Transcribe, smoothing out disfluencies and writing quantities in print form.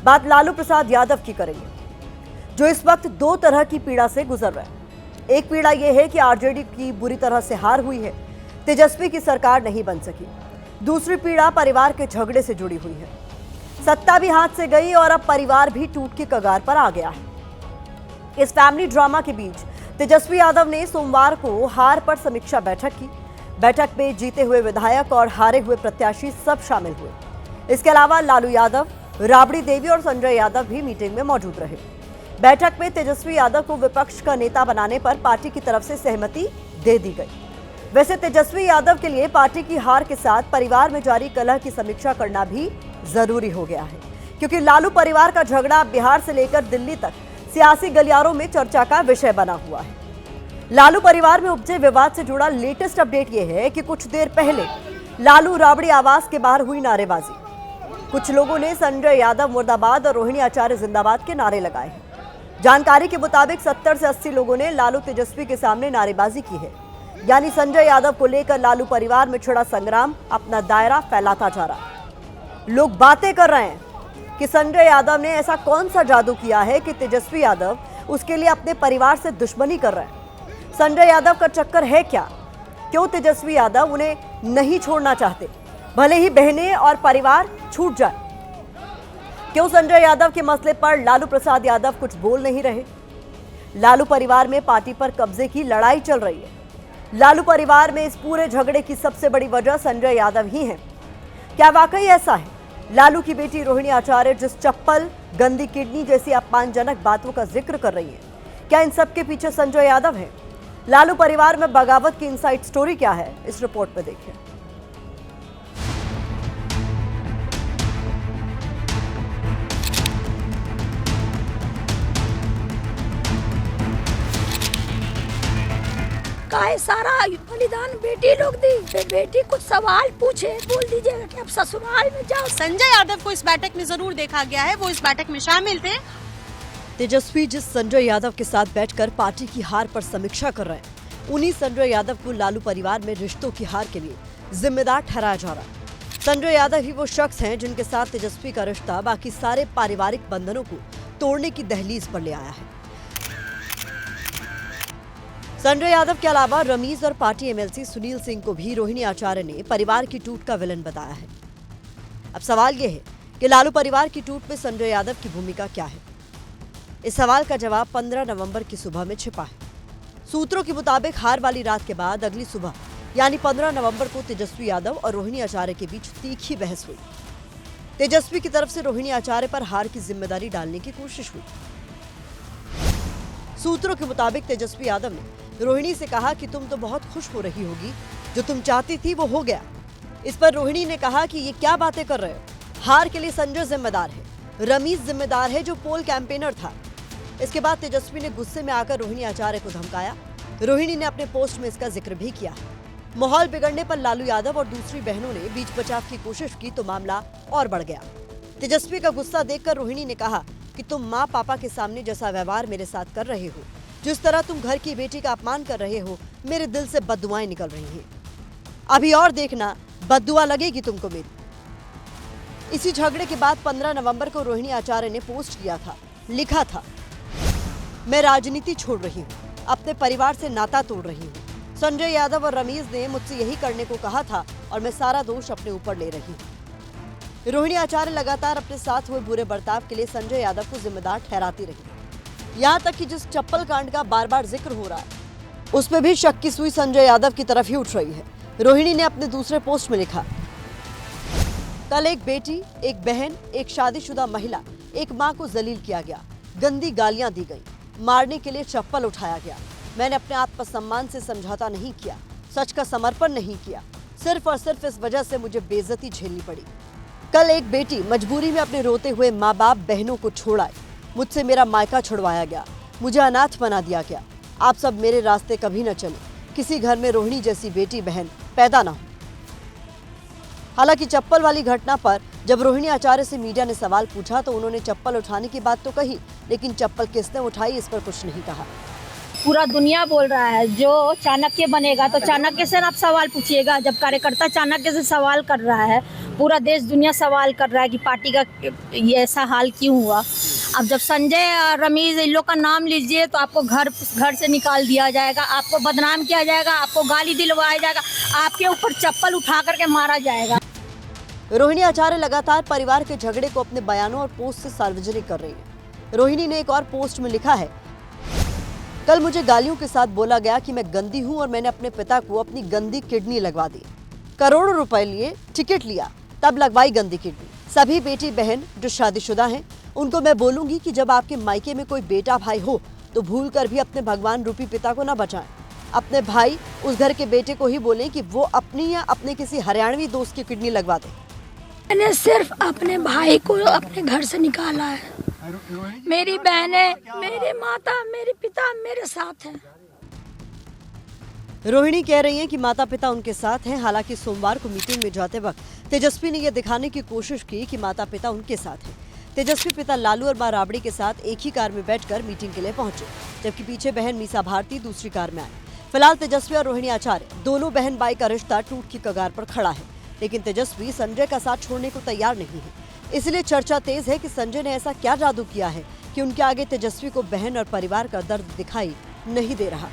बात लालू प्रसाद यादव की करेंगे, जो इस वक्त दो तरह की पीड़ा से गुजर रहे हैं। एक पीड़ा यह है कि आरजेडी की बुरी तरह से हार हुई है, तेजस्वी की सरकार नहीं बन सकी। दूसरी पीड़ा परिवार के झगड़े से जुड़ी हुई है। सत्ता भी हाथ से गई और अब परिवार भी टूट के कगार पर आ गया है। इस फैमिली ड्रामा के बीच तेजस्वी यादव ने सोमवार को हार पर समीक्षा बैठक की। बैठक में जीते हुए विधायक और हारे हुए प्रत्याशी सब शामिल हुए। इसके अलावा लालू यादव, राबड़ी देवी और संजय यादव भी मीटिंग में मौजूद रहे। बैठक में तेजस्वी यादव को विपक्ष का नेता बनाने पर पार्टी की तरफ से सहमति दे दी गई। वैसे तेजस्वी यादव के लिए पार्टी की हार के साथ परिवार में जारी कलह की समीक्षा करना भी जरूरी हो गया है, क्योंकि लालू परिवार का झगड़ा बिहार से लेकर दिल्ली तक सियासी गलियारों में चर्चा का विषय बना हुआ है। लालू परिवार में उपजे विवाद से जुड़ा लेटेस्ट अपडेट यह है कि कुछ देर पहले लालू राबड़ी आवास के बाहर हुई नारेबाजी। कुछ लोगों ने संजय यादव मुर्दाबाद और रोहिणी आचार्य जिंदाबाद के नारे लगाए हैं। जानकारी के मुताबिक 70 से 80 लोगों ने लालू तेजस्वी के सामने नारेबाजी की है। यानी संजय यादव को लेकर लालू परिवार में छिड़ा संग्राम अपना दायरा फैलाता जा रहा है। लोग बातें कर रहे हैं कि संजय यादव ने ऐसा कौन सा जादू किया है कि तेजस्वी यादव उसके लिए अपने परिवार से दुश्मनी कर रहे हैं। संजय यादव का चक्कर है क्या? क्यों तेजस्वी यादव उन्हें नहीं छोड़ना चाहते, भले ही बहनें और परिवार छूट जाए? क्यों संजय यादव के मसले पर लालू प्रसाद यादव कुछ बोल नहीं रहे? लालू परिवार में पार्टी पर कब्जे की लड़ाई चल रही है। लालू परिवार में इस पूरे झगड़े की सबसे बड़ी वजह संजय यादव ही है। क्या वाकई ऐसा है? लालू की बेटी रोहिणी आचार्य जिस चप्पल, गंदी किडनी जैसी अपमानजनक बातों का जिक्र कर रही है, क्या इन सब के पीछे संजय यादव है? लालू परिवार में बगावत की इनसाइड स्टोरी क्या है, इस रिपोर्ट में देखिए। का सारा बलिदान बेटी लोग दी। बेटी कुछ सवाल पूछे, बोल दीजिएगा कि अब ससुराल में जाओ। संजय यादव को इस बैठक में जरूर देखा गया है, वो इस बैठक में शामिल थे। तेजस्वी जिस संजय यादव के साथ बैठकर पार्टी की हार पर समीक्षा कर रहे हैं, उन्हीं संजय यादव को लालू परिवार में रिश्तों की हार के लिए जिम्मेदार ठहराया जा रहा है। संजय यादव ही वो शख्स हैं जिनके साथ तेजस्वी का रिश्ता बाकी सारे पारिवारिक बंधनों को तोड़ने की दहलीज पर ले आया है। संजय यादव के अलावा रमीज और पार्टी एमएलसी सुनील सिंह को भी रोहिणी आचार्य ने परिवार की टूट का विलन बताया है। अब सवाल यह है कि लालू परिवार की टूट में संजय यादव की भूमिका क्या है? इस सवाल का जवाब 15 नवंबर की सुबह में छिपा है। सूत्रों के मुताबिक हार वाली रात के बाद अगली सुबह यानी 15 नवंबर को तेजस्वी यादव और रोहिणी आचार्य के बीच तीखी बहस हुई। तेजस्वी की तरफ से रोहिणी आचार्य पर हार की जिम्मेदारी डालने की कोशिश हुई। सूत्रों के मुताबिक तेजस्वी यादव ने रोहिणी से कहा कि तुम तो बहुत खुश हो रही होगी, जो तुम चाहती थी वो हो गया। इस पर रोहिणी ने कहा कि ये क्या बातें कर रहे हो, हार के लिए संजय जिम्मेदार है, रमीज जिम्मेदार है जो पोल कैंपेनर था। इसके बाद तेजस्वी ने गुस्से में आकर रोहिणी आचार्य को धमकाया। रोहिणी ने अपने पोस्ट में इसका जिक्र भी किया। माहौल बिगड़ने पर लालू यादव और दूसरी बहनों ने बीच बचाव की कोशिश की तो मामला और बढ़ गया। तेजस्वी का गुस्सा देखकर रोहिणी ने कहा कि तुम माँ पापा के सामने जैसा व्यवहार मेरे साथ कर रहे हो, जिस तरह तुम घर की बेटी का अपमान कर रहे हो, मेरे दिल से बद्दुआएं निकल रही हैं। अभी और देखना, बद्दुआ लगेगी तुमको मेरी। इसी झगड़े के बाद 15 नवंबर को रोहिणी आचार्य ने पोस्ट किया था, लिखा था, मैं राजनीति छोड़ रही हूँ, अपने परिवार से नाता तोड़ रही हूँ। संजय यादव और रमीज ने मुझसे यही करने को कहा था और मैं सारा दोष अपने ऊपर ले रही हूँ। रोहिणी आचार्य लगातार अपने साथ हुए बुरे बर्ताव के लिए संजय यादव को जिम्मेदार ठहराती रही। यहाँ तक कि जिस चप्पल कांड का बार बार जिक्र हो रहा है, उसमें भी शक की सुई संजय यादव की तरफ ही उठ रही है। रोहिणी ने अपने दूसरे पोस्ट में लिखा, कल एक बेटी, एक बहन, एक शादीशुदा महिला, एक माँ को जलील किया गया, गंदी गालियां दी गई, मारने के लिए चप्पल उठाया गया। मैंने अपने आत्मसम्मान से समझौता नहीं किया, सच का समर्पण नहीं किया, सिर्फ और सिर्फ इस वजह से मुझे बेइज्जती झेलनी पड़ी। कल एक बेटी मजबूरी में अपने रोते हुए माँ बाप बहनों को छोड़ आई, मुझसे मेरा मायका छुड़वाया गया, मुझे अनाथ बना दिया गया। आप सब मेरे रास्ते कभी न चले, किसी घर में रोहिणी जैसी बेटी बहन पैदा ना हो। हालांकि चप्पल वाली घटना पर जब रोहिणी आचार्य से मीडिया ने सवाल पूछा तो उन्होंने चप्पल उठाने की बात तो कही, लेकिन चप्पल किसने उठाई इस पर कुछ नहीं कहा। पूरा दुनिया बोल रहा है जो चाणक्य बनेगा तो चाणक्य से आप सवाल पूछिएगा। जब कार्यकर्ता चाणक्य से सवाल कर रहा है पूरा देश दुनिया सवाल कर रहा है कि पार्टी का ये ऐसा हाल क्यों हुआ। अब जब संजय और रमीज इन लोग का नाम लीजिए तो आपको घर से निकाल दिया जाएगा, आपको बदनाम किया जाएगा, आपको गाली दिलवाया जाएगा, आपके ऊपर चप्पल उठा करके मारा जाएगा। रोहिणी आचार्य लगातार परिवार के झगड़े को अपने बयानों और पोस्ट से सार्वजनिक कर रही है। रोहिणी ने एक और पोस्ट में लिखा है, कल मुझे गालियों के साथ बोला गया कि मैं गंदी हूं और मैंने अपने पिता को अपनी गंदी किडनी लगवा दी। करोड़ों रुपए लिए, टिकट लिया, तब लगवाई गंदी किडनी। सभी बेटी बहन जो शादीशुदा हैं उनको मैं बोलूंगी कि जब आपके मायके में कोई बेटा भाई हो तो भूल कर भी अपने भगवान रूपी पिता को ना बचाएं। अपने भाई उस घर के बेटे को ही बोलें कि वो अपनी या अपने किसी हरियाणवी दोस्त की किडनी लगवा दे। मैंने सिर्फ अपने भाई को अपने घर से निकाला है। मेरी बहनें, मेरे माता, मेरे पिता मेरे साथ हैं। रोहिणी कह रही हैं कि माता पिता उनके साथ हैं। हालांकि सोमवार को मीटिंग में जाते वक्त तेजस्वी ने यह दिखाने की कोशिश की कि माता पिता उनके साथ हैं। तेजस्वी पिता लालू और मां राबड़ी के साथ एक ही कार में बैठकर मीटिंग के लिए पहुंचे, जबकि पीछे बहन मीसा भारती दूसरी कार में आई। फिलहाल तेजस्वी और रोहिणी आचार्य दोनों बहन भाई का रिश्ता टूट की कगार पर खड़ा है, लेकिन तेजस्वी संजय का साथ छोड़ने को तैयार नहीं है। इसलिए चर्चा तेज है कि संजय ने ऐसा क्या जादू किया है कि उनके आगे तेजस्वी को बहन और परिवार का दर्द दिखाई नहीं दे रहा।